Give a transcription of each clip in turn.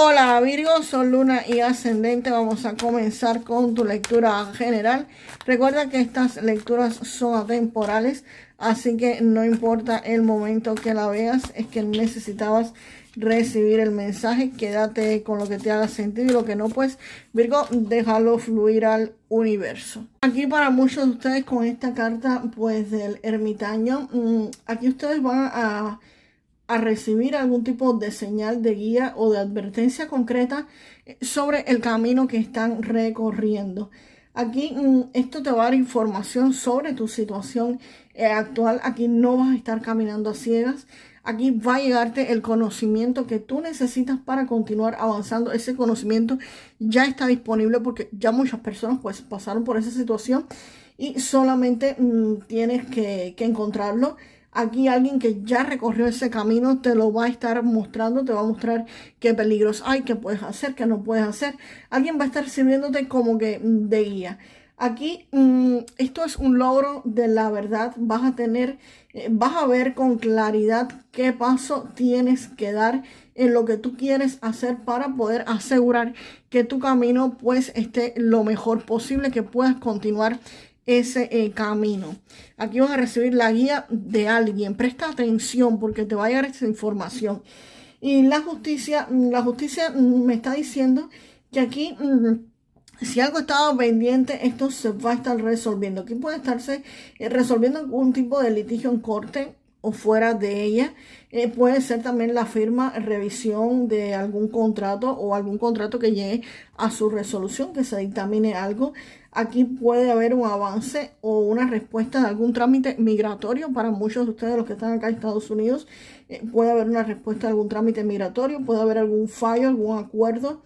Hola Virgo, Sol, Luna y Ascendente. Vamos a comenzar con tu lectura general. Recuerda que estas lecturas son atemporales, así que no importa el momento que la veas, es que necesitabas recibir el mensaje. Quédate con lo que te haga sentido y lo que no, pues Virgo, déjalo fluir al universo. Aquí para muchos de ustedes con esta carta pues del ermitaño, aquí ustedes van a recibir algún tipo de señal de guía o de advertencia concreta sobre el camino que están recorriendo. Aquí esto te va a dar información sobre tu situación actual. Aquí no vas a estar caminando a ciegas. Aquí va a llegarte el conocimiento que tú necesitas para continuar avanzando. Ese conocimiento ya está disponible porque ya muchas personas pues pasaron por esa situación y solamente tienes que encontrarlo. Aquí alguien que ya recorrió ese camino te lo va a estar mostrando, te va a mostrar qué peligros hay, qué puedes hacer, qué no puedes hacer. Alguien va a estar sirviéndote como que de guía. Aquí esto es un logro de la verdad. Vas a tener, vas a ver con claridad qué paso tienes que dar en lo que tú quieres hacer para poder asegurar que tu camino pues esté lo mejor posible, que puedas continuar ese camino. Aquí vas a recibir la guía de alguien. Presta atención porque te va a llegar esa información. Y la justicia me está diciendo que aquí si algo estaba pendiente, esto se va a estar resolviendo. Aquí puede estarse resolviendo algún tipo de litigio en corte o fuera de ella. Puede ser también la firma, revisión de algún contrato o algún contrato que llegue a su resolución, que se dictamine algo. Aquí puede haber un avance o una respuesta de algún trámite migratorio para muchos de ustedes, los que están acá en Estados Unidos. Puede haber una respuesta de algún trámite migratorio, puede haber algún fallo, algún acuerdo.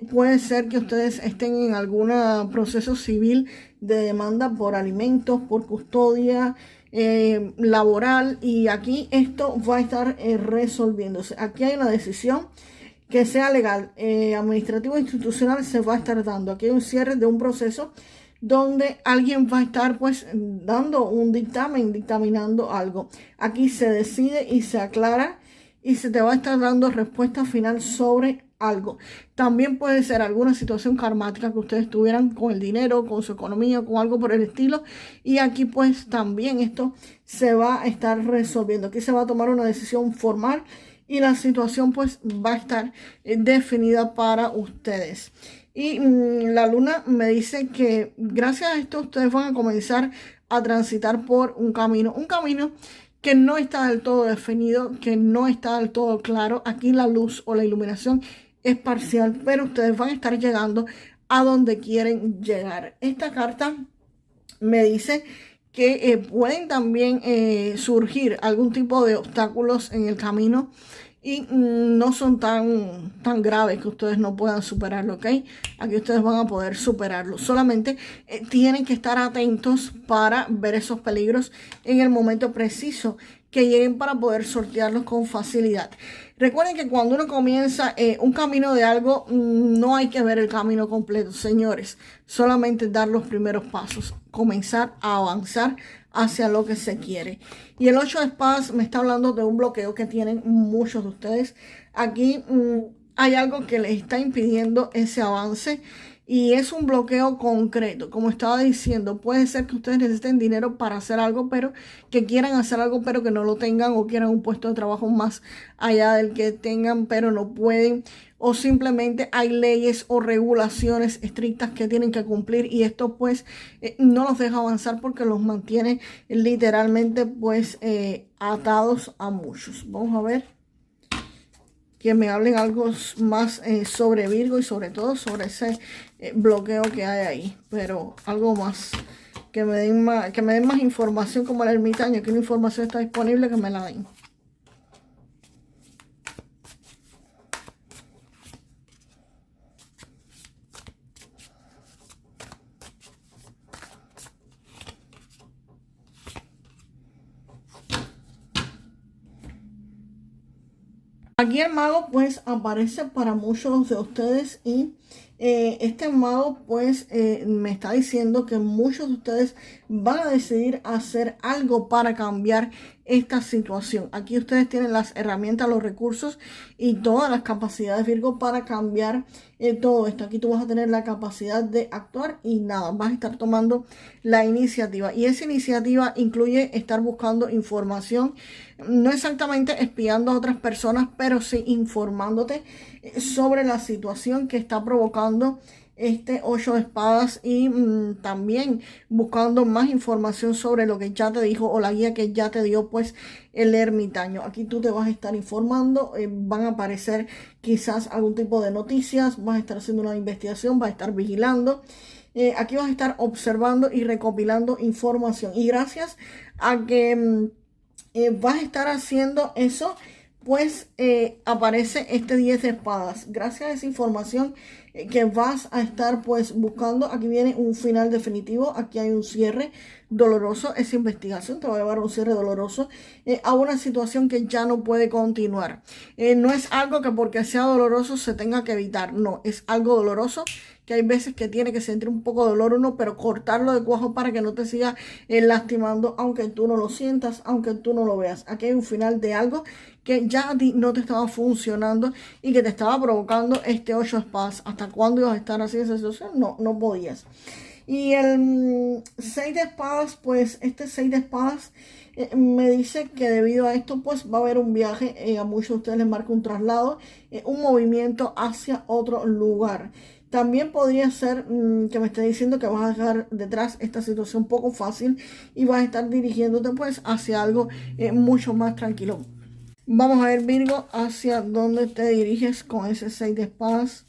Puede ser que ustedes estén en algún proceso civil de demanda por alimentos, por custodia laboral, y aquí esto va a estar resolviéndose. Aquí hay una decisión que sea legal, administrativo, institucional, se va a estar dando. Aquí hay un cierre de un proceso donde alguien va a estar pues dando un dictamen, dictaminando algo. Aquí se decide y se aclara y se te va a estar dando respuesta final sobre algo. También puede ser alguna situación karmática que ustedes tuvieran con el dinero, con su economía, con algo por el estilo. Y aquí pues también esto se va a estar resolviendo. Aquí se va a tomar una decisión formal y la situación pues va a estar definida para ustedes. Y la luna me dice que gracias a esto ustedes van a comenzar a transitar por un camino que no está del todo definido, que no está del todo claro. Aquí la luz o la iluminación es parcial, pero ustedes van a estar llegando a donde quieren llegar. Esta carta me dice que pueden también surgir algún tipo de obstáculos en el camino y no son tan graves que ustedes no puedan superarlo, ¿ok? Aquí ustedes van a poder superarlo. Solamente tienen que estar atentos para ver esos peligros en el momento preciso que lleguen para poder sortearlos con facilidad. Recuerden que cuando uno comienza un camino de algo, no hay que ver el camino completo, señores. Solamente dar los primeros pasos, comenzar a avanzar hacia lo que se quiere. Y el 8 de espadas me está hablando de un bloqueo que tienen muchos de ustedes. Aquí hay algo que les está impidiendo ese avance. Y es un bloqueo concreto. Como estaba diciendo, puede ser que ustedes necesiten dinero para hacer algo, pero que quieran hacer algo, pero que no lo tengan, o quieran un puesto de trabajo más allá del que tengan, pero no pueden. O simplemente hay leyes o regulaciones estrictas que tienen que cumplir y esto pues no los deja avanzar porque los mantiene literalmente pues atados a muchos. Vamos a ver que me hablen algo más sobre Virgo y sobre todo sobre ese bloqueo que hay ahí. Pero algo más, que me den más información como el ermitaño, que una información está disponible, que me la den. Aquí el mago pues aparece para muchos de ustedes y Este mago pues me está diciendo que muchos de ustedes van a decidir hacer algo para cambiar esta situación. Aquí ustedes tienen las herramientas, los recursos y todas las capacidades, Virgo, para cambiar todo esto. Aquí tú vas a tener la capacidad de actuar y nada, vas a estar tomando la iniciativa. Y esa iniciativa incluye estar buscando información, no exactamente espiando a otras personas, pero sí informándote sobre la situación que está provocando este 8 de espadas y también buscando más información sobre lo que ya te dijo o la guía que ya te dio pues el ermitaño. Aquí tú te vas a estar informando, van a aparecer quizás algún tipo de noticias, vas a estar haciendo una investigación, vas a estar vigilando. Aquí vas a estar observando y recopilando información y gracias a que vas a estar haciendo eso, pues aparece este 10 de espadas. Gracias a esa información que vas a estar pues buscando, aquí viene un final definitivo, aquí hay un cierre doloroso. Esa investigación te va a llevar a un cierre doloroso a una situación que ya no puede continuar. No es algo que porque sea doloroso se tenga que evitar, no, es algo doloroso que hay veces que tiene que sentir un poco de dolor uno, pero cortarlo de cuajo para que no te siga lastimando, aunque tú no lo sientas, aunque tú no lo veas. Aquí hay un final de algo que ya a ti no te estaba funcionando y que te estaba provocando este 8 de espadas. ¿Hasta cuándo ibas a estar así en esa situación? No, no podías. Y el 6 de espadas, pues este 6 de espadas me dice que debido a esto pues va a haber un viaje, a muchos de ustedes les marca un traslado, un movimiento hacia otro lugar. También podría ser que me esté diciendo que vas a dejar detrás esta situación poco fácil y vas a estar dirigiéndote pues hacia algo mucho más tranquilo. Vamos a ver, Virgo, hacia dónde te diriges con ese 6 de espadas.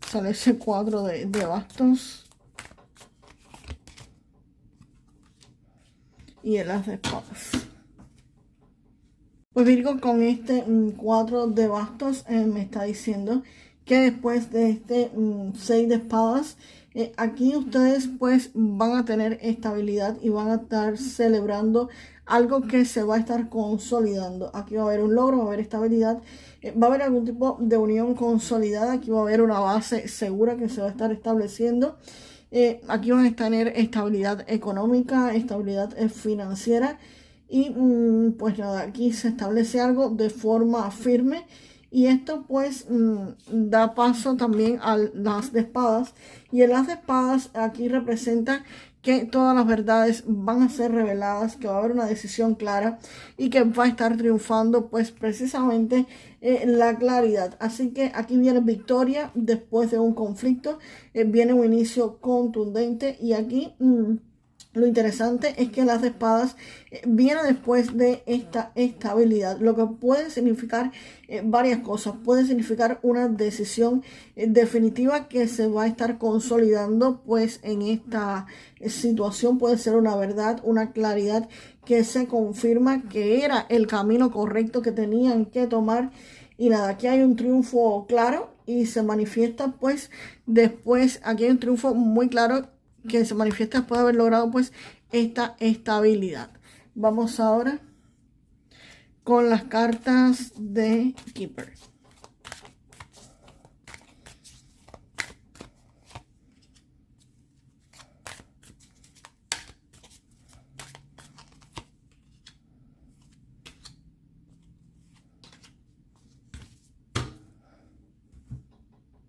Sale ese 4 de bastos. Y el as de espadas. Pues Virgo, con este 4 de bastos me está diciendo que después de este 6 de espadas, aquí ustedes pues van a tener estabilidad y van a estar celebrando algo que se va a estar consolidando. Aquí va a haber un logro, va a haber estabilidad, va a haber algún tipo de unión consolidada, aquí va a haber una base segura que se va a estar estableciendo. Aquí van a tener estabilidad económica, estabilidad financiera y pues nada, aquí se establece algo de forma firme y esto pues da paso también al as de espadas y el as de espadas aquí representa que todas las verdades van a ser reveladas, que va a haber una decisión clara y que va a estar triunfando pues precisamente la claridad. Así que aquí viene victoria después de un conflicto, viene un inicio contundente y aquí lo interesante es que las de espadas viene después de esta estabilidad, lo que puede significar varias cosas. Puede significar una decisión definitiva que se va a estar consolidando pues en esta situación. Puede ser una verdad, una claridad que se confirma que era el camino correcto que tenían que tomar. Y nada, aquí hay un triunfo claro y se manifiesta pues después, aquí hay un triunfo muy claro que se manifiesta después de haber logrado pues esta estabilidad. Vamos ahora con las cartas de Keeper.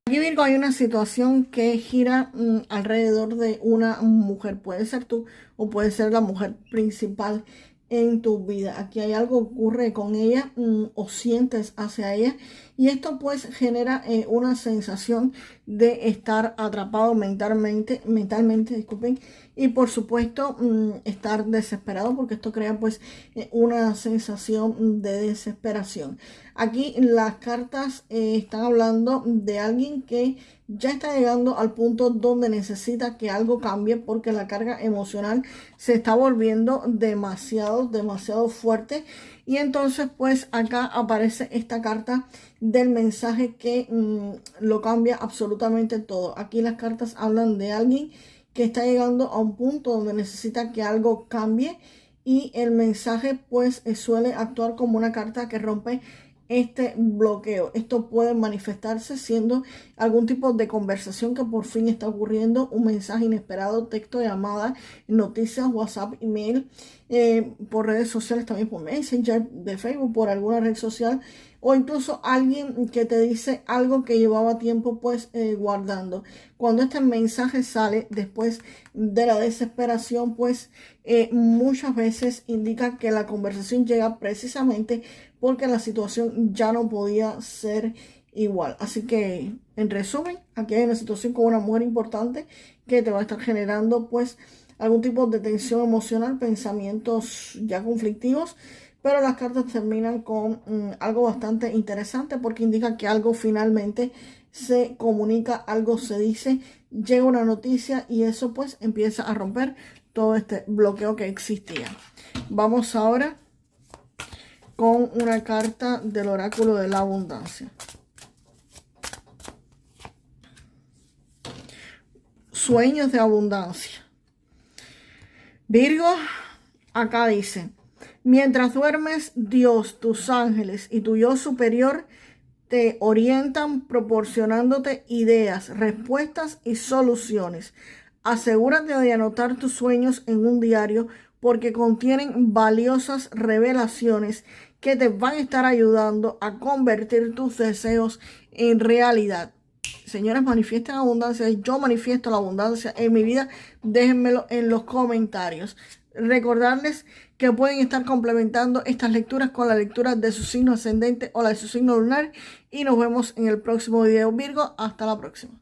Aquí, Virgo, hay una situación que gira alrededor de una mujer. Puede ser tú o puede ser la mujer principal en tu vida. Aquí hay algo que ocurre con ella o sientes hacia ella y esto pues genera una sensación de estar atrapado mentalmente, disculpen, y por supuesto estar desesperado porque esto crea pues una sensación de desesperación. Aquí las cartas están hablando de alguien que ya está llegando al punto donde necesita que algo cambie porque la carga emocional se está volviendo demasiado fuerte. Y entonces pues acá aparece esta carta del mensaje que lo cambia absolutamente todo. Aquí las cartas hablan de alguien que está llegando a un punto donde necesita que algo cambie y el mensaje pues suele actuar como una carta que rompe este bloqueo. Esto puede manifestarse siendo algún tipo de conversación que por fin está ocurriendo, un mensaje inesperado, texto, llamada, noticias, WhatsApp, email, por redes sociales, también por Messenger de Facebook, por alguna red social, o incluso alguien que te dice algo que llevaba tiempo pues guardando. Cuando este mensaje sale después de la desesperación, pues muchas veces indica que la conversación llega precisamente porque la situación ya no podía ser igual. Así que, en resumen, aquí hay una situación con una mujer importante que te va a estar generando pues algún tipo de tensión emocional, pensamientos ya conflictivos, pero las cartas terminan con algo bastante interesante porque indica que algo finalmente se comunica, algo se dice, llega una noticia y eso pues empieza a romper todo este bloqueo que existía. Vamos ahora con una carta del oráculo de la abundancia. Sueños de abundancia. Virgo, acá dice: mientras duermes, Dios, tus ángeles y tu yo superior te orientan proporcionándote ideas, respuestas y soluciones. Asegúrate de anotar tus sueños en un diario porque contienen valiosas revelaciones que te van a estar ayudando a convertir tus deseos en realidad. Señores, manifiesten abundancia. Yo manifiesto la abundancia en mi vida. Déjenmelo en los comentarios. Recordarles que pueden estar complementando estas lecturas con la lectura de su signo ascendente o la de su signo lunar. Y nos vemos en el próximo video, Virgo. Hasta la próxima.